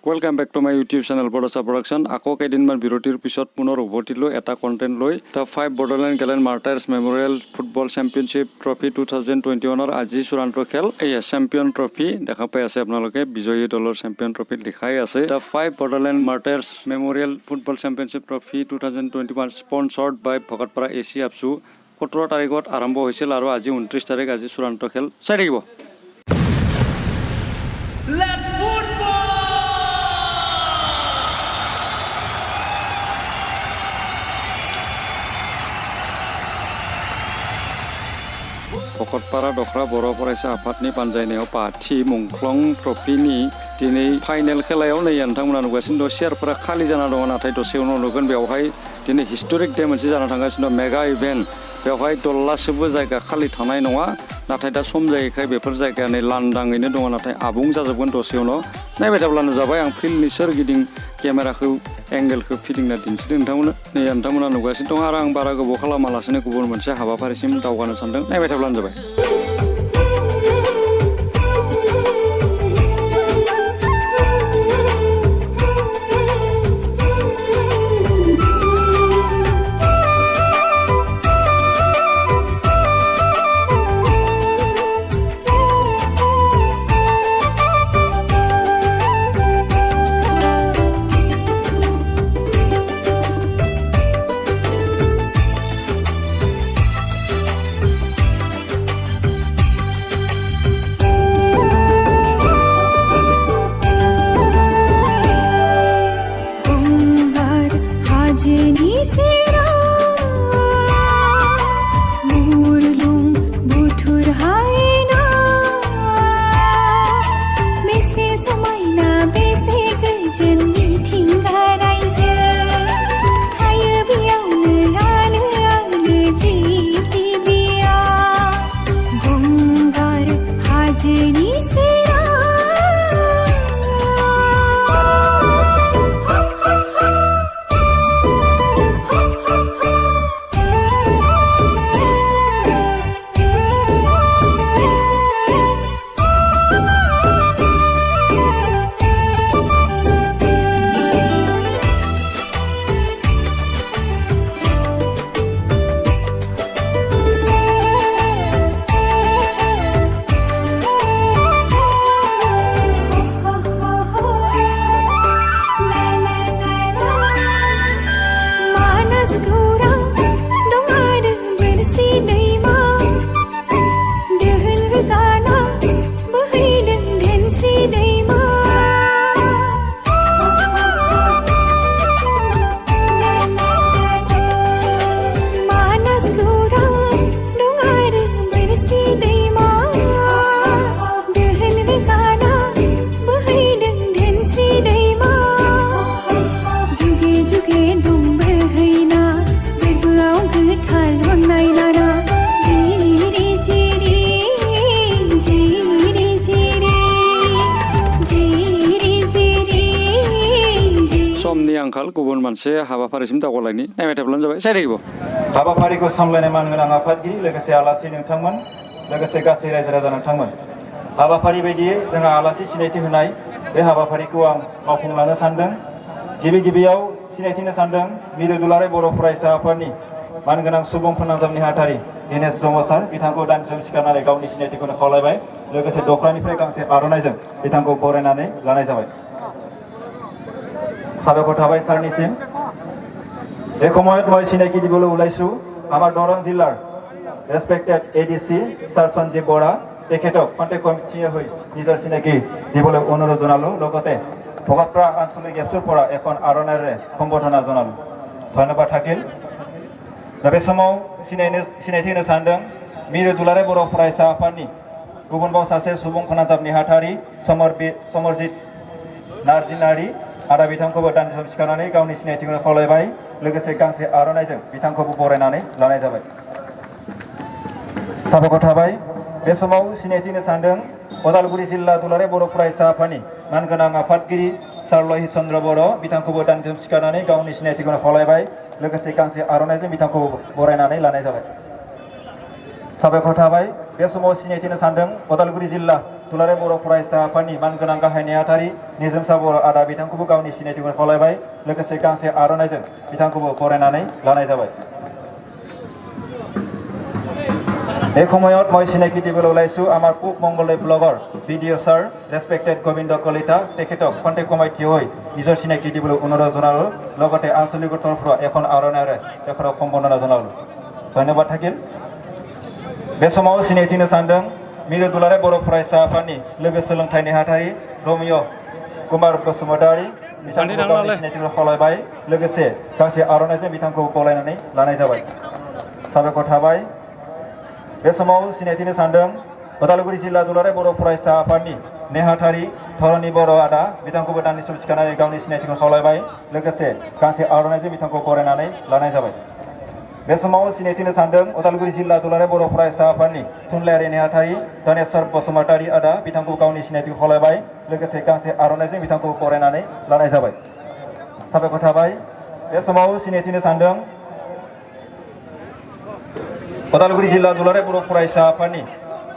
Welcome back to my YouTube channel Bodosa Production. Ako keidinman birotir pisot punor ubotilo eta content loi the 5 Borderland Galen Martyrs Memorial Football Championship Trophy 2021 or আজি চূড়ান্ত খেল এই champion trophy দেখা পাই আছে আপোনালোকে বিজয়ী দলৰ চ্যাম্পিয়ন ট্রফি লিখাই আছে the 5 Borderland Martyrs Memorial Football Championship Trophy 2021 sponsored by Bhakatpara AC আপসু 17 তাৰিখত আৰম্ভ হৈছিল আৰু আজি 29 তাৰিখ আজি চূড়ান্ত খেল চাই থাকিব Let's football! भकतपारा दखरा बर' फरायसा आफादनि बानजायनायाव पाथि मुंख्लं ट्रफिनि दिनै फाइनेल खेलायाव नै नोंथांमोना नुगासिनो दं सियारफोरा खालि जाना दङ नाथाय दसे उनाव नुगोन बेवहाय दिनै हिस्टरिक डे मोनसे जाना थांगासिनो दं मेगा इभेन्ट बेवहाय दल्लासेबो जायगा खालि थानाय नङा नाथाय दा सम जायैखाय बेफोर जायगाया नै लांदाङैनो दङ नाथाय आबुं जाजोबगोन दसे उनाव नायबाय थाब्लानो जाबाय आं फिल्डनि सोरगिदिं केमेराखौ एंगेलखौ फिदिंना दिन्थिदों नोंथांमोना नुगासिनो दं आरो आं बारा गोबाव खालामालासिनो गुबुन मोनसे हाबाफारिसिम दावगानो सानदों नायबाय थाब्लानो जाबाय समनि आंखाल गुबुन मोनसे हाबाफारिसिम दावगालायनि नायबाय थाब्लानो जाबाय साइ থাকিব हाबाफारिखौ सामलायनाय मानगोनां आफादगिरि लोगोसे आलासि नोंथांमोन लोगोसे गासै रायजो राजा नोंथांमोन हाबाफारि बायदियै जोंहा आलासि सिनायथि होनाय बे हाबाफारिखौ आं मावफुंलांनो सानदों गिबियाव सिनायथिनो सानदों मिरु दुलाराय बर' फरायसा आफादनि मानगोनां सुबुं फोनांजाब नेहाथारि दिनेश ब्रह्म सार बिथांखौ दानदिसेम सिखारनानै गावनि सिनायथिखौनो खावलायबाय लोगोसे दखरानिफ्राय गांसे आर'नाइजों बिथांखौ बरायनानै लानाय जाबाय साबायखर थाबाय सारनिसिम बे সময়ত মই চিনাকি দিবলৈ ওলাইছো আমাৰ দৰং জিলাৰ ৰেসপেক্টেড এডিসি সাৰ সঞ্জীৱ বৰা তেখেতক কন্টেক্ট কমিটিয়ে হৈ নিজৰ চিনাকি দিবলৈ অনুৰোধ জনালো লগতে ভকতপাৰা আঞ্চলিক এপছৰ পৰা এখন আৰনাৰে সম্বোধনা জনালো ধন্যবাদ থাকিল बे समाव सिनायथिनो सानदों मिरु दुलाराय बर' फरायसा आफादनि गुबुनबाव सासे सुबुं फोनांजाब नेहाथारि समरजित नार्जिनारि आरो बिथांखौबो दानदिसेम सिखारनानै गावनि सिनायथिखौनो खावलायबाय लोगोसे गांसे आर'नाइजों बिथांखौबो बरायनानै लानाय जाबाय साबायखर थाबाय बे समाव सिनायथिनो सानदों उदालगुरि जिल्ला दुलाराय बर' फरायसा आफादनि मानगोनां आफादगिरि सारलहि चन्द्र बर' बिथांखौबो दानदिसेम सिखारनानै गावनि सिनायथिखौनो खावलायबाय लोगोसे गांसे आर'नाइजों बिथांखौ बरायनानै लानाय जाबाय साबायखर थाबाय बे समाव सिनायथिनो सानदों उदालगुरि जिल्ला दुलाराय बर' फरायसा आफादनि मानगोनां गाहाय नेहाथारि निजोमसा बर' आदा बिथांखौबो गावनि सिनायथिखौ खावलायबाय लोगोसे गांसे आर'नाइजों बिथांखौबो बरायनानै लानाय जाबाय এই সময়ত মই চিনাকি দিবলৈ ওলাইছোঁ আমাৰ পূব Mangaldai ব্লগৰ video' sir respected Gobinda Kalita তেখেতক খন্তেক সময় থিয় হৈ নিজৰ চিনাকি দিবলৈ অনুৰোধ জনালোঁ লগতে আঞ্চলিকৰ তৰফৰ এখন আৰ'নাইৰে তেখেতক সম্বৰ্ধনা জনালোঁ ধন্যবাদ থাকিল बे समाव सिनायथिनो सानदों मिरु दुलाराय बर' फरायसा आफादनि लोगो सोलोंथाइ नेहाथारि रमिय कुमार बसुमतारी बिथांखौ गावनि सिनायथिखौ खावलायबाय लोगोसे गांसे आर'नाइजों बिथांखौ बरायनानै लानाय जाबाय साबायखर थाबाय बे समाव सिनायथिनो सानदों उदालगुरि जिल्ला दुलाराय बर' फरायसा आफादनि नेहाथारि धरणी बर' आदा बिथांखौबो दान्दिसे सिखारनानै गावनि सिनायथिखौ खावलायबाय लोगोसे गांसे आर'नाइजों बिथांखौ बरायनानै लानाय जाबाय बे समाव सिनायथिनो सानदों उदालगुरि जिल्ला दुलाराय बर' फरायसा आफादनि थुनलाइयारि नेहाथारि धनेश्वर बसुमतारी आदा बिथांखौ गावनि सिनायथिखौ खावलायबाय लोगोसे गांसे आर'नाइजों बिथांखौ बरायनानै लानाय जाबाय साबायखर थाबाय बे समाव सिनायथिनो सानदों उदालगुरि जिल्ला दुलाराय बर' फरायसा आफादनि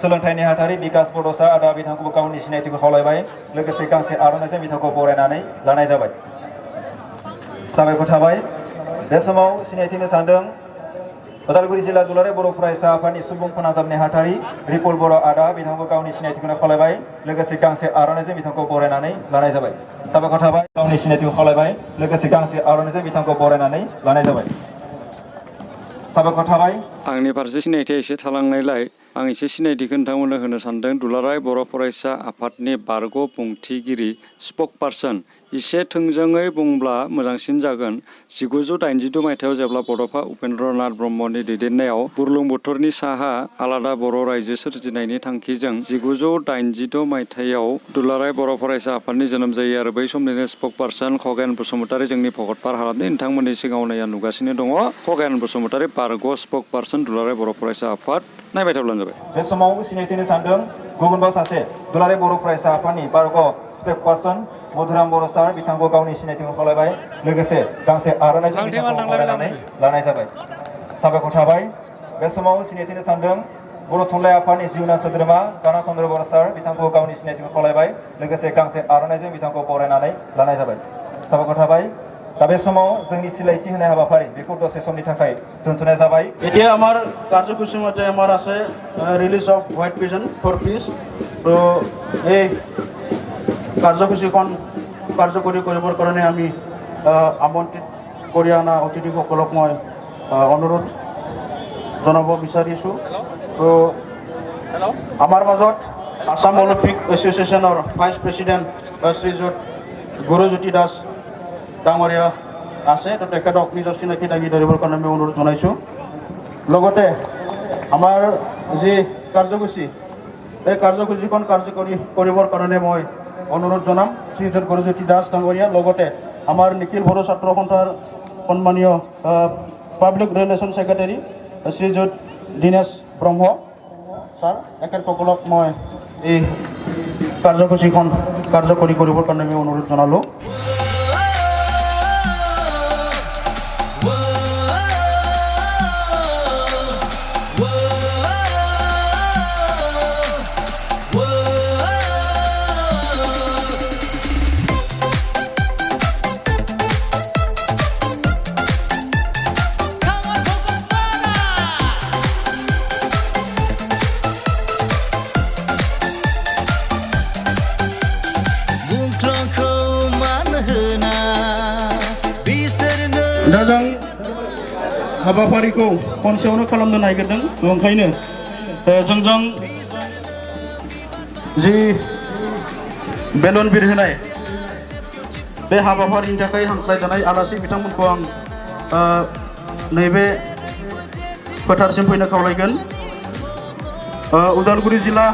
सोलोंथाइ नेहाथारि बिकास बड'सा आदा बिथांखौबो गावनि सिनायथिखौ खावलायबाय लोगोसे गांसे आर'नाइजों बिथांखौ बरायनानै लानाय जाबाय साबायखर थाबाय बे समाव सिनायथिनो सानदों उदालगुरि जिल्ला दुलाराय बर' फरायसा आफादनि सुबुं फोनांजाब नेहाथारि रिपुल बर' आदा बिथांखौ गावनि सिनायथिखौ खावलायबाय लोगोसे गांसे आर'नाइजों बिथांखौ बरायनानै लानाय जाबाय साबायखर थाबाय गावनि सिनायथिखौ खावलायबाय लोगोसे गांसे आर'नाइजों बिथांखौ बरायनानै लानाय जाबाय साबायखर थाबाय आंनि फारसे सिनायथिया एसे थालांनायलाय आं एसे सिनायथिखौ नोंथांमोननो होनो सानदों दुलाराय बर' फरायसा आफादनि बारग' बुंथिगिरि स्पक पार्सन एसे थोंजोङै बुंब्ला मोजांसिन जागोन 1982 मायथाइयाव जेब्ला बड'फा उपेन्द्रनाथ ब्रह्मनि दैदेननायाव बुरलुंबुथुरनि साहा आलादा बर' रायजो सोरजिनायनि थांखिजों 1986 मायथाइयाव दुलाराय बर' फरायसा आफादनि जोनोम जायो आरो बै समनिनो स्पक पार्सन खगेन बसुमतारी जोंनि भगतपार हालामनि नोंथांमोननि सिगाङाव नाया नुगासिनो दङ खगेन बसुमतारी बारग' स्पक पार्सन दुलाराय बर' फरायसा आफाद नायबाय थाब्लानो जाबाय बे समाव सिनायथिनो सानदों गुबुनबा सासे दुलाराय बर' फरायसा आफादनि बारग' स्पक पार्सन मधुराम बर' सार बिथांखौ गावनि सिनायथिखौ खावलायबाय लोगोसे गांसे आर'नाइजों बिथांखौ बरायनानै लानाय जाबाय साबायखर थाबाय बे समाव सिनायथिनो सानदों बर' थुनलाइ आफादनि जिउना सोद्रोमा काना चन्द्र बर' सार बिथांखौ गावनि सिनायथिखौ खावलायबाय लोगोसे गांसे आर'नाइजों बिथांखौ बरायनानै लानाय जाबाय साबायखर थाबाय दा बे समाव जोंनि सिलायथि होनाय हाबाफारि बेखौ दसे समनि थाखाय दोनथ'नाय जाबाय এতিয়া আমাৰ কাৰ্যসূচী মতে আমাৰ আছে release of white pigeon 4 piece তো এই কাৰ্যসূচীখন কাৰ্যকৰী কৰিবৰ কাৰণে আমি আমন্ত্ৰিত কৰি অনা অতিথিসকলক মই অনুৰোধ জনাব বিচাৰিছোঁ তো আমাৰ মাজত আসাম অলিম্পিক এছ'চিয়েশ্যনৰ ভাইচ প্ৰেছিডেণ্ট শ্ৰীযুত গুৰুজ্যোতি দাস ডাঙৰীয়া আছে তো তেখেতক নিজৰ চিনাকি দাঙি ধৰিবৰ কাৰণে আমি অনুৰোধ জনাইছোঁ লগতে আমাৰ যি কাৰ্যসূচী এই কাৰ্যসূচীখন কাৰ্যকৰী কৰিবৰ কাৰণে মই অনুৰোধ জনাম শ্ৰীযুত গুৰুজ্যোতি দাস ডাঙৰীয়া লগতে আমাৰ নিখিল বড়ো ছাত্ৰ সন্থাৰ সন্মানীয় পাব্লিক ৰিলেশ্যন ছেক্ৰেটাৰী শ্ৰীযুত দীনেশ ব্ৰহ্ম ছাৰ তেখেতসকলক মই এই কাৰ্যসূচীখন কাৰ্যকৰী কৰিবৰ কাৰণে আমি অনুৰোধ জনালোঁ दा जों हाबाफारिखौ खनसेयावनो खालामनो नागिरदों ओंखायनो जोंजों जि बेलुन बिरहोनाय बे हाबाफारिनि थाखाय हांख्रायजानाय आलासि बिथांमोनखौ आं नैबे फोथारसिम फैनो खावलायगोन उदालगुरि जिल्ला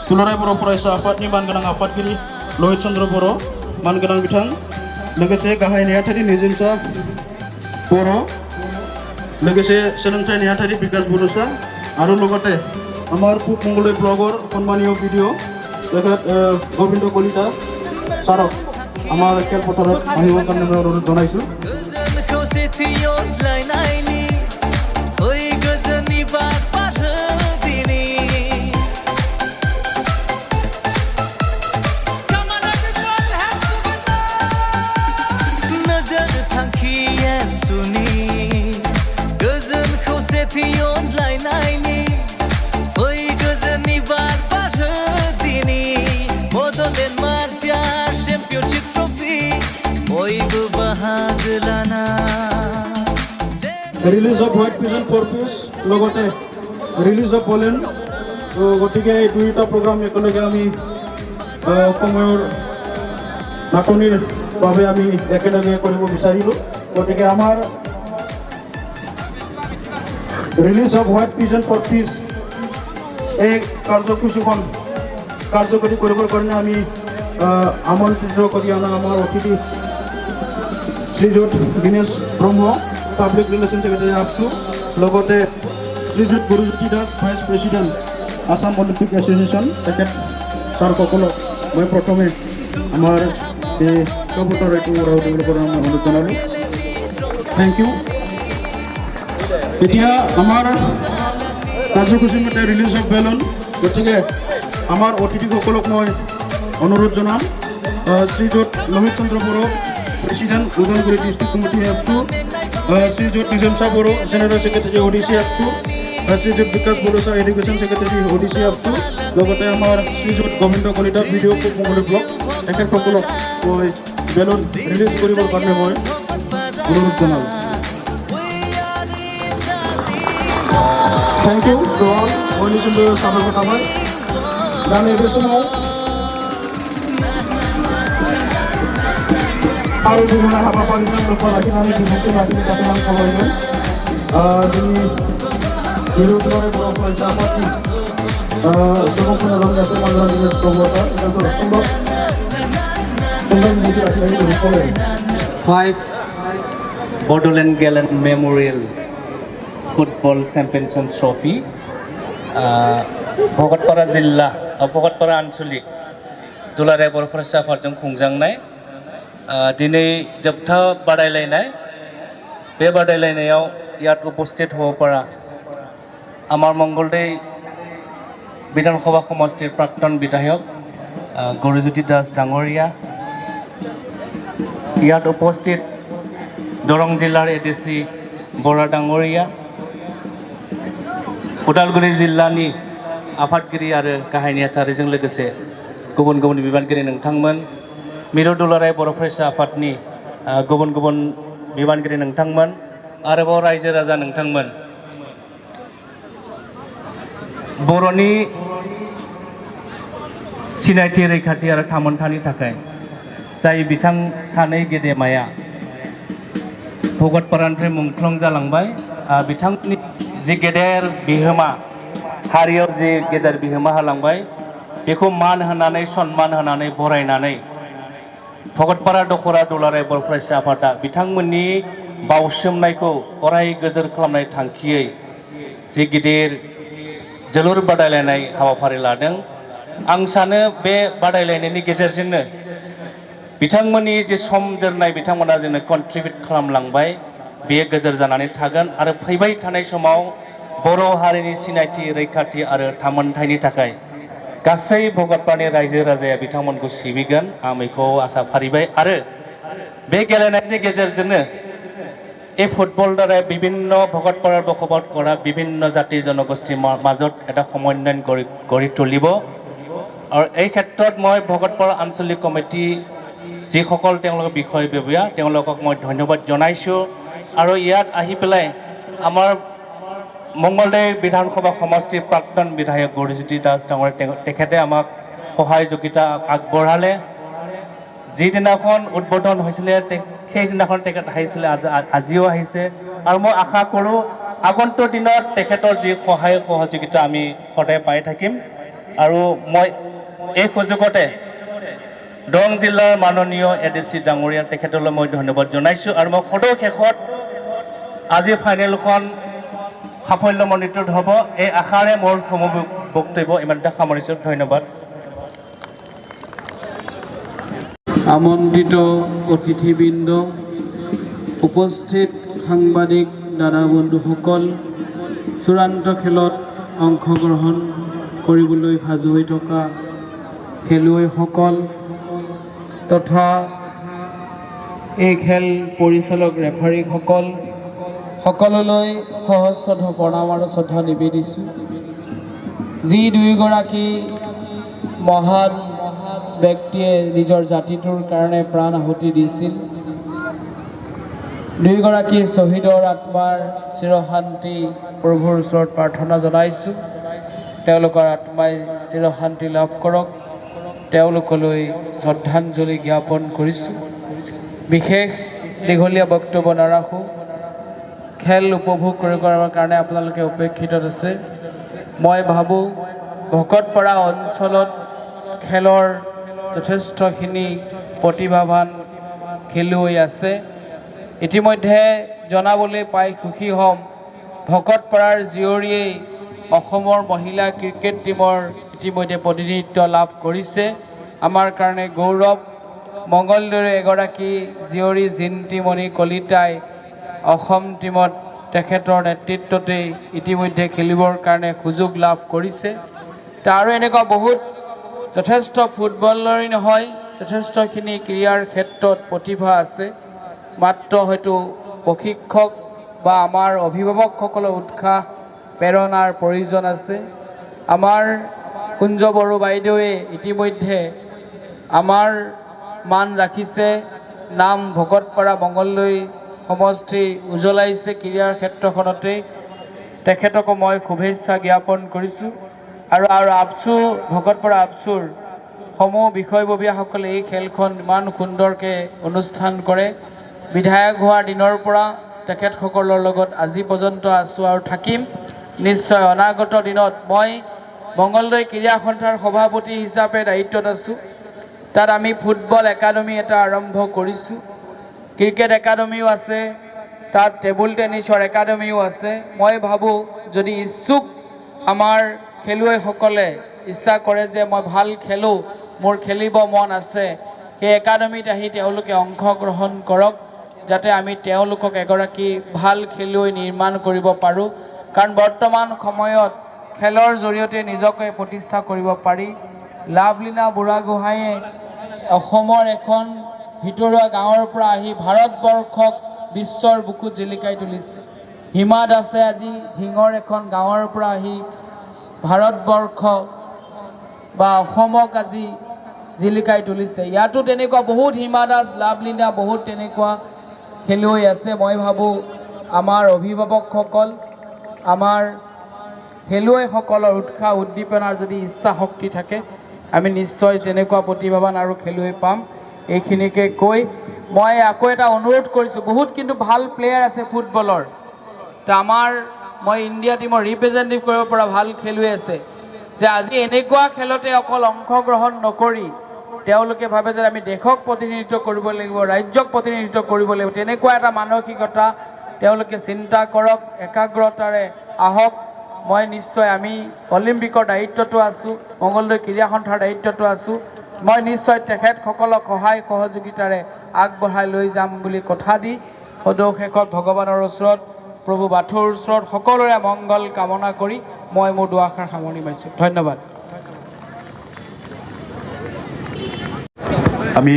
दुलाराय बर' फरायसा आफादनि मानगोनां आफादगिरि लहित चन्द्र बर' मानगोनां बिथां लोगोसे गाहाय नेहाथारि निजोमसा बर' लोगोसे सोलोंथाइ नेहाथारि बिकास बड'सा आरो লগতে আমাৰ পূব মংগলদৈ ব্লগৰ সন্মানীয় ভিডিঅ' তেখেত গোবিন্দ কলিতা ছাৰক আমাৰ খেলপথাৰত আহিবৰ কাৰণে মই অনুৰোধ জনাইছোঁ release of white pigeon 4 piece লগতে ৰিলিজ অফ পলেণ্ড তো গতিকে এই দুইটা প্ৰগ্ৰাম একেলগে আমি সময়ৰ নাটনিৰ বাবে আমি একেলগে কৰিব বিচাৰিলোঁ গতিকে আমাৰ release of white pigeon 4 piece এই কাৰ্যসূচীখন কাৰ্যকৰী কৰিবৰ কাৰণে আমি আমন্ত্ৰিত কৰি অনা আমাৰ অতিথি শ্ৰীযুত Dinesh Brahma public relation secretary ABSU লগতে শ্ৰীযুত Gurujyoti Das vice president Assam Olympic association তেখেত তাৰ সকলক মই প্ৰথমে আমাৰ এই কবুতৰ এইটো উৰাও দিবলৈ পৰা মই অনুৰোধ জনালোঁ থেংক ইউ এতিয়া আমাৰ কাৰ্যসূচী মতে ৰিলিজ অফ বেলুন গতিকে আমাৰ অতিথিসকলক মই অনুৰোধ জনাম শ্ৰীযুত Lohit Chandra Boro president Udalguri district committee ABSU শ্ৰীযুত নিজমছা বড়ো জেনেৰেল ছেক্ৰেটাৰী অডিচি আপছু শ্ৰীযুত বিকাশ বড়োচা এডুকেশ্যন ছেক্ৰেটাৰী অডিচি আপছু লগতে আমাৰ শ্ৰীযুত গোবিন্দ কলিতা ভিডিঅ' কোমলী ব্লক তেখেতসকলক মই বেলুন ৰিলিজ কৰিবৰ কাৰণে মই অনুৰোধ জনালোঁ Thank you to all who listen to Sabha Kabai. Dan ibu semua, hari ini mana apa yang lupa lagi nanti dibuat lagi di Kalimantan Kabai ini. Ini hidup orang berapa sahabat ni. Semua pun dalam nasi malam ini promotor. Kita tu tunggu. Tunggu mungkin lagi di Kabai. 5 Bodoland Gallant Memorial football championship trophy Bhagatpara जिल्ला भगतपारा आनसलिक दुलाराय बर' फरायसा आफादजों खुंजांनाय दिनै जोबथा बादायलायनाय बे बादायलायनायाव ইয়াত उपस्थित হ'ব পৰা আমাৰ মংগলদৈ বিধানসভা সমষ্টিৰ প্ৰাক্তন বিধায়ক গুৰুজ্যোতি দাস ডাঙৰীয়া ইয়াত উপস্থিত দৰং জিলাৰ এডিচি বৰা ডাঙৰীয়া उदालगुरि जिल्लानि आफादगिरि आरो गाहाय नेहाथारिजों लोगोसे गुबुन गुबुन बिबानगिरि नोंथांमोन मिरु दुलाराय बर' फरायसा आफादनि गुबुन गुबुन बिबानगिरि नोंथांमोन आरोबाव रायजो राजा नोंथांमोन बर'नि सिनायथि रैखाथि आरो थामोनथानि थाखाय जाय बिथां सानै गेदेमाया भगतपारानिफ्राय मुंख्लं जालांबाय बिथांनि जि गेदेर बिहोमा हारियाव जि गेदेर बिहोमा होलांबाय बेखौ मान होनानै सन्मान होनानै बरायनानै भगतपारा दखरा दुलाराय बर' फरायसा आफादा बिथांमोननि बावसोमनायखौ अराय गोजोर खालामनाय थांखियै जि गिदिर जोलुर बादायलायनाय हाबाफारि लादों आं सानो बे बादायलायनायनि गेजेरजोंनो बिथांमोननि जे सम जोरनाय बिथांमोना जोंनो कन्ट्रिबिउट खालामलांबाय बेयो गोजोर जानानै थागोन आरो फैबाय थानाय समाव बर' हारिनि सिनायथि रैखाथि आरो थामोनथायनि थाखाय गासै भगतपारानि रायजो राजाया बिथांमोनखौ सिबिगोन आं बेखौ आसा फारिबाय आरो बे गेलेनायनि गेजेरजोंनो এই ফুটবল দ্বাৰা বিভিন্ন ভগতপাৰাৰ বসবাস কৰা বিভিন্ন জাতি জনগোষ্ঠীৰ মাজত এটা সমন্বয় গঢ়ি তুলিব আৰু এই ক্ষেত্ৰত মই ভগতপাৰা আঞ্চলিক কমিটি যিসকল তেওঁলোকৰ বিষয়ববীয়া তেওঁলোকক মই ধন্যবাদ জনাইছোঁ আৰু ইয়াত আহি পেলাই আমাৰ মংগলদৈ বিধানসভা সমষ্টিৰ প্ৰাক্তন বিধায়ক গুৰুজ্যোতি দাস ডাঙৰীয়া তেখেতে আমাক সহযোগিতা আগবঢ়ালে যিদিনাখন উদ্বোধন হৈছিলে সেইদিনাখন তেখেত আহিছিলে আজিও আহিছে আৰু মই আশা কৰোঁ আগন্তুক দিনত তেখেতৰ যি সহায় সহযোগিতা আমি সদায় পাই থাকিম আৰু মই এই সুযোগতে দৰং জিলাৰ মাননীয় এডিচি ডাঙৰীয়া তেখেতলৈ মই ধন্যবাদ জনাইছোঁ আৰু মই সদৌ শেষত আজি ফাইনেলখন সাফল্যমণ্ডিত হ'ব এই আশাৰে মোৰ বক্তব্য ইমানতে সামৰিছোঁ ধন্যবাদ আমন্ত্ৰিত অতিথিবৃন্দ উপস্থিত সাংবাদিক দাদা বন্ধুসকল চূড়ান্ত খেলত অংশগ্ৰহণ কৰিবলৈ সাজু হৈ থকা খেলুৱৈসকল তথা এই খেল পৰিচালক ৰেফাৰীসকল সকলোলৈ সহস্ৰ প্ৰণাম আৰু শ্ৰদ্ধা নিবেদিছোঁ যি দুয়োগৰাকী মহান ব্যক্তিয়ে নিজৰ জাতিটোৰ কাৰণে প্ৰাণ আহুতি দিছিল দুয়োগৰাকী শ্বহীদৰ আত্মাৰ চিৰশান্তি প্ৰভুৰ ওচৰত প্ৰাৰ্থনা জনাইছোঁ। তেওঁলোকৰ আত্মাই চিৰশান্তি লাভ কৰক, তেওঁলোকলৈ শ্ৰদ্ধাঞ্জলি জ্ঞাপন কৰিছোঁ। বিশেষ দীঘলীয়া বক্তব্য নাৰাখোঁ। খেল উপভোগ কৰাৰ কাৰণে আপোনালোকে উপেক্ষিত আছে। মই ভাবোঁ ভকতপাৰা অঞ্চলত খেলৰ যথেষ্টখিনি প্ৰতিভাৱান খেলুৱৈ আছে। ইতিমধ্যে জনাবলৈ পাই সুখী হ'ম, ভকতপাৰাৰ জীয়ৰীয়ে অসমৰ মহিলা ক্ৰিকেট টীমৰ ইতিমধ্যে প্ৰতিনিধিত্ব লাভ কৰিছে। আমাৰ কাৰণে গৌৰৱ। মঙলদৈৰ এগৰাকী জীয়ৰী জিন্তিমণি কলিতাই অসম টীমত তেখেতৰ নেতৃত্বতেই ইতিমধ্যে খেলিবৰ কাৰণে সুযোগ লাভ কৰিছে। আৰু এনেকুৱা বহুত যথেষ্ট ফুটবলৰেই নহয়, যথেষ্টখিনি ক্ৰীড়াৰ ক্ষেত্ৰত প্ৰতিভা আছে। মাত্ৰ হয়তো প্ৰশিক্ষক বা আমাৰ অভিভাৱকসকলৰ উৎসাহ প্ৰেৰণাৰ প্ৰয়োজন আছে। আমাৰ কুঞ্জ বড়ো বাইদেৱে ইতিমধ্যে আমাৰ মান ৰাখিছে, নাম ভকতপাৰা মঙলদৈ সমষ্টি উজ্বলাইছে ক্ৰীড়াৰ ক্ষেত্ৰখনতে। তেখেতকো মই শুভেচ্ছা জ্ঞাপন কৰিছোঁ। আৰু আবচু ভকতপাৰা আবচুৰ সমূহ বিষয়ববীয়াসকলে এই খেলখন ইমান সুন্দৰকৈ অনুষ্ঠান কৰে। বিধায়ক হোৱাৰ দিনৰ পৰা তেখেতসকলৰ লগত আজি পৰ্যন্ত আছোঁ আৰু থাকিম। নিশ্চয় অনাগত দিনত মই মঙলদৈ ক্ৰীড়া সন্থাৰ সভাপতি হিচাপে দায়িত্বত আছোঁ। তাত আমি ফুটবল একাডেমি এটা আৰম্ভ কৰিছোঁ, ক্ৰিকেট একাডেমিও আছে, তাত টেবুল টেনিছৰ একাডেমিও আছে। মই ভাবোঁ যদি ইচ্ছুক আমাৰ খেলুৱৈসকলে ইচ্ছা কৰে যে মই ভাল খেলোঁ, মোৰ খেলিব মন আছে, সেই একাডেমিত আহি তেওঁলোকে অংশগ্ৰহণ কৰক, যাতে আমি তেওঁলোকক এগৰাকী ভাল খেলুৱৈ নিৰ্মাণ কৰিব পাৰোঁ। কাৰণ বৰ্তমান সময়ত খেলৰ জৰিয়তে নিজকে প্ৰতিষ্ঠা কৰিব পাৰি। লাভলীনা বুঢ়াগোহাঁয়ে অসমৰ এখন ভিতৰুৱা গাঁৱৰ পৰা আহি ভাৰতবৰ্ষক বিশ্বৰ বুকুত জিলিকাই তুলিছে। হিমা দাসে আজি ঢিঙৰ এখন গাঁৱৰ পৰা আহি ভাৰতবৰ্ষ বা অসমক আজি জিলিকাই তুলিছে। ইয়াতো তেনেকুৱা বহুত হিমা দাস, লাভলীনা, বহুত তেনেকুৱা খেলুৱৈ আছে। মই ভাবোঁ আমাৰ অভিভাৱকসকল, আমাৰ খেলুৱৈসকলৰ উৎসাহ উদ্দীপনাৰ যদি ইচ্ছা শক্তি থাকে, আমি নিশ্চয় তেনেকুৱা প্ৰতিভাৱান আৰু খেলুৱৈ পাম। এইখিনিকে কৈ মই আকৌ এটা অনুৰোধ কৰিছোঁ, বহুত কিন্তু ভাল প্লেয়াৰ আছে ফুটবলৰ। তো মই ইণ্ডিয়া টীমৰ ৰিপ্ৰেজেণ্টেটিভ কৰিব পৰা ভাল খেলুৱৈ আছে, যে আজি এনেকুৱা খেলতে অকল অংশগ্ৰহণ নকৰি তেওঁলোকে ভাবে যে আমি দেশক প্ৰতিনিধিত্ব কৰিব লাগিব, ৰাজ্যক প্ৰতিনিধিত্ব কৰিব লাগিব। তেনেকুৱা এটা মানসিকতা তেওঁলোকে চিন্তা কৰক, একাগ্ৰতাৰে আহক। মই নিশ্চয় আমি অলিম্পিকৰ দায়িত্বটো আছোঁ, মঙলদৈ ক্ৰীড়া সন্থাৰ দায়িত্বটো আছোঁ। মই নিশ্চয় তেখেতসকলক সহায় সহযোগিতাৰে আগবঢ়াই লৈ যাম বুলি কথা দি সদৌ শেষত ভগৱানৰ ওচৰত, প্ৰভু বাথৌৰ ওচৰত সকলোৰে মংগল কামনা কৰি মই মোৰ দুআষাৰ সামৰণি মাৰিছোঁ। ধন্যবাদ। আমি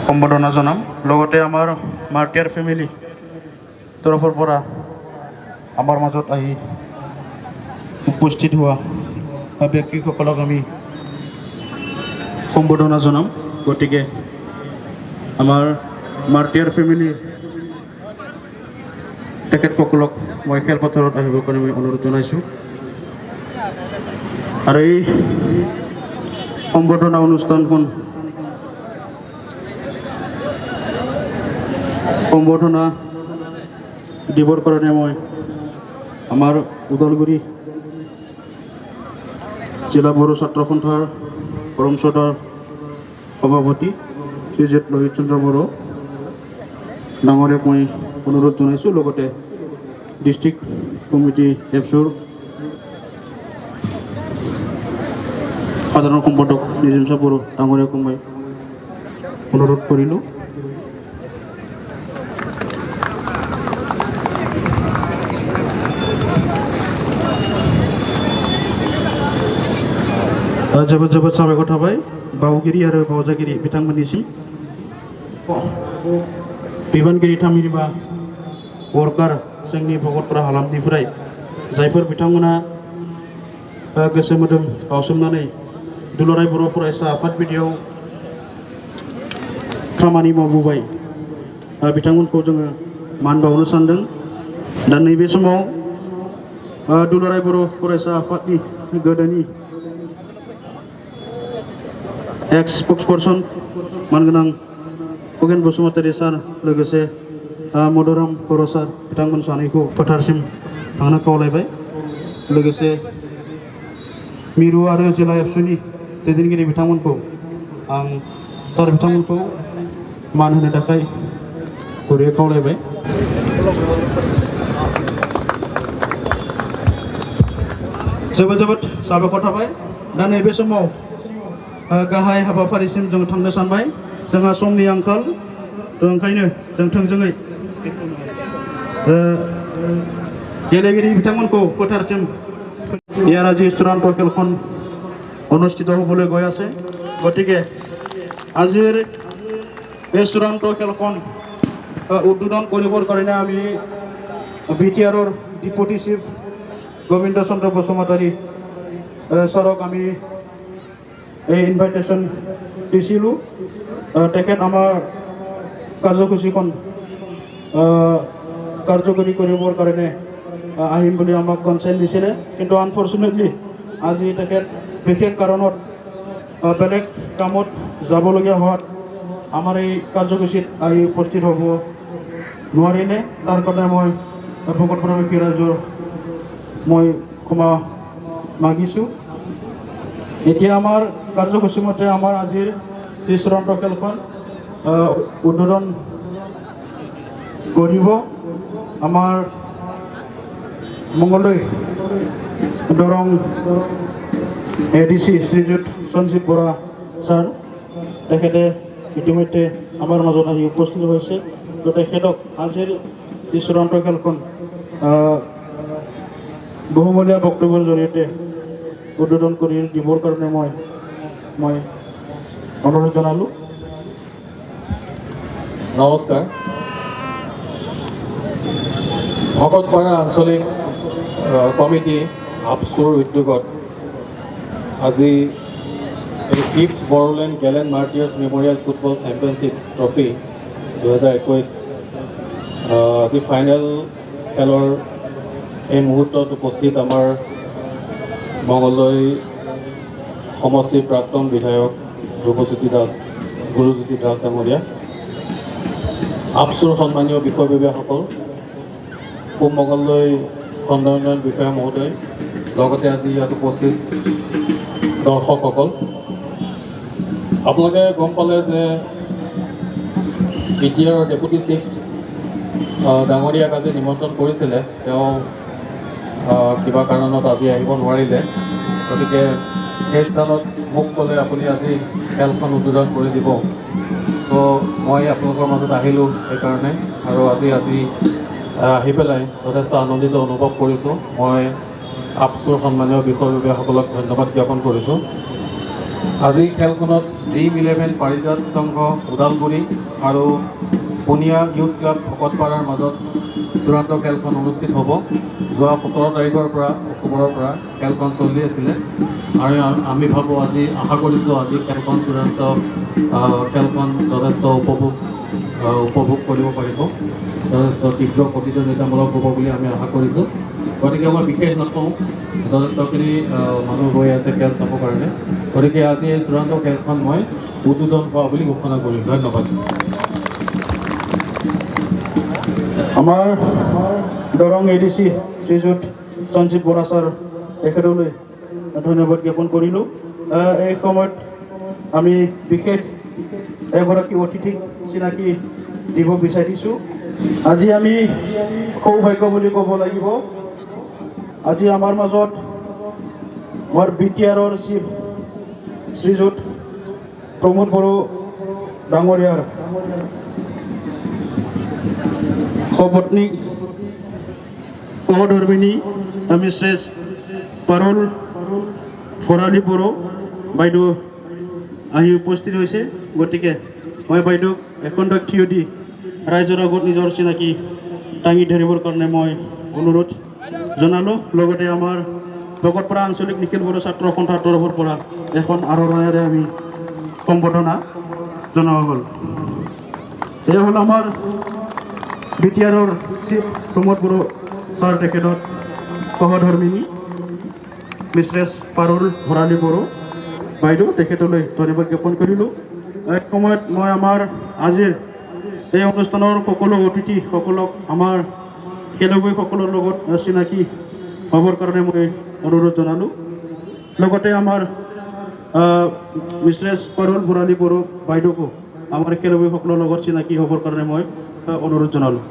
সম্বৰ্ধনা জনাম। লগতে আমাৰ মাৰ্টিয়াৰ ফেমিলি তৰফৰ পৰা আমাৰ মাজত আহি উপস্থিত হোৱা ব্যক্তিসকলক আমি সম্বৰ্ধনা জনাম। গতিকে আমাৰ মাৰ্টিয়াৰ ফেমিলি তেখেতসকলক মই খেলপথাৰত আহিবৰ কাৰণে মই অনুৰোধ জনাইছোঁ। আৰু এই সম্বৰ্ধনা অনুষ্ঠানখন সম্বৰ্ধনা দিবৰ কাৰণে মই আমাৰ ওদালগুৰি জিলা বড়ো ছাত্ৰ সন্থাৰ পৰম শ্ৰদ্ধাৰ সভাপতি শ্ৰীযুত লোহিত চন্দ্ৰ বড়ো ডাঙৰীয়াক মই অনুৰোধ জনাইছোঁ। লগতে ডিষ্ট্ৰিক্ট কমিটি এপছুৰ সাধাৰণ সম্পাদক নিজিম চাহ বড়ো ডাঙৰীয়াকো মই অনুৰোধ কৰিলোঁ। जोबोद जोबोद साबायखर थाबाय बावगिरि आरो बावजागिरि बिथांमोननिसिम। बिबानगिरि थामहिनबा वर्कार जोंनि भगतपारा हालामनिफ्राय जायफोर बिथांमोना गोसो मोदोम बावसोमनानै दुलाराय बर' फरायसा आफाद बिटिआव खामानि मावबोबाय, बिथांमोनखौ जोङो मान बावनो सानदों दा नैबे समाव दुलाराय बर' फरायसा आफादनि गोदोनि एक्स स्पक्सपारसन मानगोनां खगेन बसुमतारी सार लोगोसे मधुराम बर' सार बिथांमोन सानैखौ फोथारसिम थांनो खावलायबाय लोगोसे मिरु आरो जिल्ला एबसुनि दैदेनगिरि बिथांमोनखौ आं सार बिथांमोनखौ मान होनो थाखाय गुरैयै खावलायबाय जोबोद जोबोद साबायखर थाबाय दा नैबे समाव गाहाय हाबाफारिसिम जों थांनो सानबाय जोंहा समनि आंखाल ओंखायनो जों थोंजोङै गेलेगिरि बिथांमोनखौ फोथारसिम ইয়াৰ আজি চূড়ান্ত খেলখন অনুষ্ঠিত হ'বলৈ গৈ আছে গতিকে আজিৰ এই চূড়ান্ত খেলখন উদ্বোধন কৰিবৰ কাৰণে আমি BTRৰ ডিপুটি চিফ গোবিন্দ চন্দ্ৰ বসুমতাৰী ছাৰক আমি এই ইনভাইটেশ্যন দিছিলোঁ তেখেত আমাৰ কাৰ্যসূচীখন কাৰ্যকৰী কৰিবৰ কাৰণে আহিম বুলি আমাক কনচেণ্ট দিছিলে কিন্তু আনফৰ্চুনেটলি আজি তেখেত বিশেষ কাৰণত বেলেগ কামত যাবলগীয়া হোৱাত আমাৰ এই কাৰ্যসূচীত আহি উপস্থিত হ'ব নোৱাৰিলে তাৰ কাৰণে মই ভকত প্ৰবাসী ৰাইজৰ মই ক্ষমা মাগিছোঁ এতিয়া আমাৰ কাৰ্যসূচী মতে আমাৰ আজিৰ এই চূড়ান্ত খেলখন উদ্বোধন কৰিব আমাৰ মঙ্গলদৈ দৰং ADC শ্ৰীযুত সঞ্জীৱ বৰা ছাৰ তেখেতে ইতিমধ্যে আমাৰ মাজত আহি উপস্থিত হৈছে তো তেখেতক আজিৰ এই চূড়ান্ত খেলখন বহুমূলীয়া বক্তব্যৰ জৰিয়তে উদ্বোধন কৰি দিবৰ কাৰণে মই অনুৰোধ জনালোঁ নমস্কাৰ ভকতপাৰা আঞ্চলিক কমিটি আপচুৰ উদ্যোগত আজি এই 5th Bodoland gallant martyrs memorial football championship trophy 2021 আজি ফাইনেল খেলৰ এই মুহূৰ্তত উপস্থিত আমাৰ মঙ্গলদৈ সমষ্টিৰ প্ৰাক্তন বিধায়ক গুৰুজ্যোতি দাস ডাঙৰীয়া আপচুৰ সন্মানীয় বিষয়ববীয়াসকল পূব মঙ্গলদৈ খণ্ড উন্নয়ন বিষয়া মহোদয় লগতে আজি ইয়াত উপস্থিত দৰ্শকসকল আপোনালোকে গম পালে যে BTRৰ ডেপুটি চিফ ডাঙৰীয়াক আজি নিমন্ত্ৰণ কৰিছিলে তেওঁ কিবা কাৰণত আজি আহিব নোৱাৰিলে গতিকে সেই স্থানত মোক ক'লে আপুনি আজি খেলখন উদ্বোধন কৰি দিব চ' মই আপোনালোকৰ মাজত আহিলোঁ সেইকাৰণে আৰু আজি আহি পেলাই যথেষ্ট আনন্দিত অনুভৱ কৰিছোঁ মই আপচুৰ সন্মানীয় বিষয়ববীয়াসকলক ধন্যবাদ জ্ঞাপন কৰিছোঁ আজি খেলখনত ড্ৰিম 11 পাৰিজাত সংঘ ওদালগুৰি আৰু পুনিয়া ইউথ ক্লাব ভকতপাৰাৰ মাজত চূড়ান্ত খেলখন অনুষ্ঠিত হ'ব যোৱা 17 তাৰিখৰ পৰা অক্টোবৰৰ পৰা খেলখন চলি আছিলে আৰু আমি ভাবোঁ আশা কৰিছোঁ আজি খেলখন চূড়ান্ত খেলখন যথেষ্ট উপভোগ কৰিব পাৰিব যথেষ্ট তীব্ৰ প্ৰতিদ্বন্দ্বিতামূলক হ'ব বুলি আমি আশা কৰিছোঁ গতিকে মই বিশেষ নকওঁ যথেষ্টখিনি মানুহ হৈ আছে খেল চাবৰ কাৰণে গতিকে আজি এই চূড়ান্ত খেলখন মই উদ্বোধন হোৱা বুলি ঘোষণা কৰিম ধন্যবাদ আমাৰ দৰং ADC শ্ৰীযুত সঞ্জীৱ বৰা ছাৰ তেখেতলৈ ধন্যবাদ জ্ঞাপন কৰিলোঁ এই সময়ত আমি বিশেষ এগৰাকী অতিথিক চিনাকি দিব বিচাৰিছোঁ আজি আমি সৌভাগ্য বুলি ক'ব লাগিব আজি আমাৰ মাজত আমাৰ BTRৰ চিফ শ্ৰীযুত প্ৰমোদ বড়ো ডাঙৰীয়াৰ সপত্নী সহধৰ্মিনী মিষ্ট্ৰেছ পাৰুল ফৰালী বড়ো বাইদেউ আহি উপস্থিত হৈছে গতিকে মই বাইদেউক এখন্তেক থিয় দি ৰাইজৰ আগত নিজৰ চিনাকি দাঙি ধৰিবৰ কাৰণে মই অনুৰোধ জনালোঁ লগতে আমাৰ ভকতপাৰা আঞ্চলিক নিখিল বড়ো ছাত্ৰ সন্থাৰ তৰফৰ পৰা এখন আৰৰণেৰে আমি সম্বৰ্ধনা জনোৱা হ'ল এয়া হ'ল আমাৰ BTRৰ চিফ প্ৰমোদ বড়ো ছাৰ তেখেতক সহধৰ্মিনী মিষ্ট্ৰেছ পাৰুল ভৰালী বড়ো বাইদেউ তেখেতলৈ ধন্যবাদ জ্ঞাপন কৰিলোঁ। এই সময়ত মই আমাৰ আজিৰ এই অনুষ্ঠানৰ সকলো অতিথিসকলক আমাৰ খেলুৱৈসকলৰ লগত চিনাকি হ'বৰ কাৰণে মই অনুৰোধ জনালোঁ। লগতে আমাৰ মিষ্ট্ৰেছ পাৰুল ভৰালী বড়ো বাইদেউকো আমাৰ খেলুৱৈসকলৰ লগত চিনাকি হ'বৰ কাৰণে মই অনুৰোধ জনালোঁ।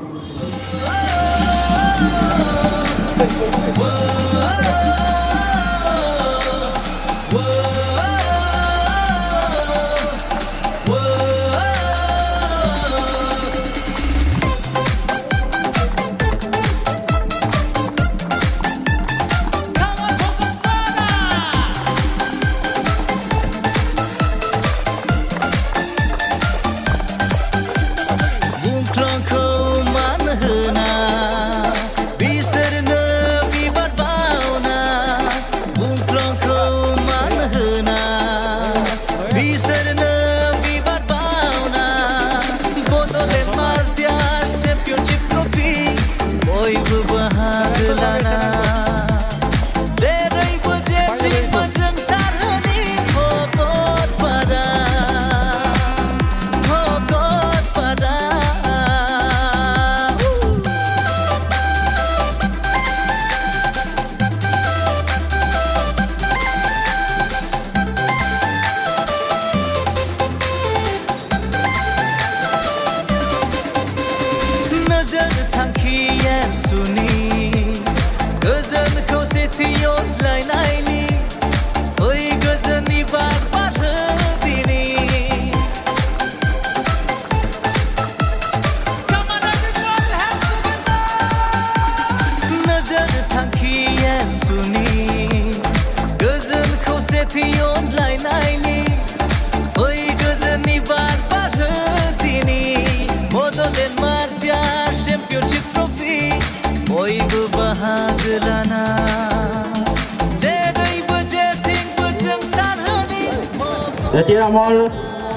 এতিয়া আমাৰ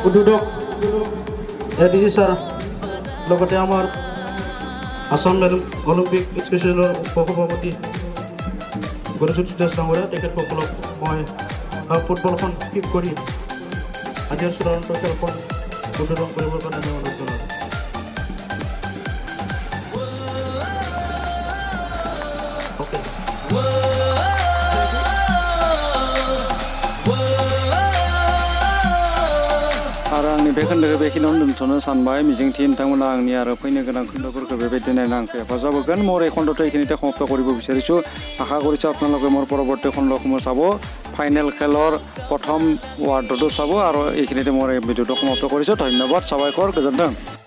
উদ্বোধক ADG ছাৰ লগতে আমাৰ আসাম অলিম্পিক এছ'চিয়েশ্যনৰ সভাপতি গণজ্যোতি দাস ডাঙৰীয়া তেখেতসকলক মই ফুটবলখন কিক কৰি আজিৰ চূড়ান্ত খেলখন উদ্বোধন কৰিবৰ কাৰণে মই অনুৰোধ জনালোঁ। आरो आंनि बे खोन्दोखौ बेखिनियावनो दोनथ'नो सानबाय। मिजिंथि नोंथांमोना आंनि आरो फैनो गोनां खोन्दोफोरखौ बेबायदिनो आंखौ हेफाजाब होगोन। মোৰ এই খণ্ডটো এইখিনিতে সমাপ্ত কৰিব বিচাৰিছোঁ। আশা কৰিছোঁ আপোনালোকে মোৰ পৰৱৰ্তী খণ্ডসমূহ চাব, ফাইনেল খেলৰ প্ৰথম ৱাৰ্ডটো চাব আৰু এইখিনিতে মোৰ এই ভিডিঅ'টো সমাপ্ত কৰিছোঁ। ধন্যবাদ, সাবাইকৰ, গোজोन्थों।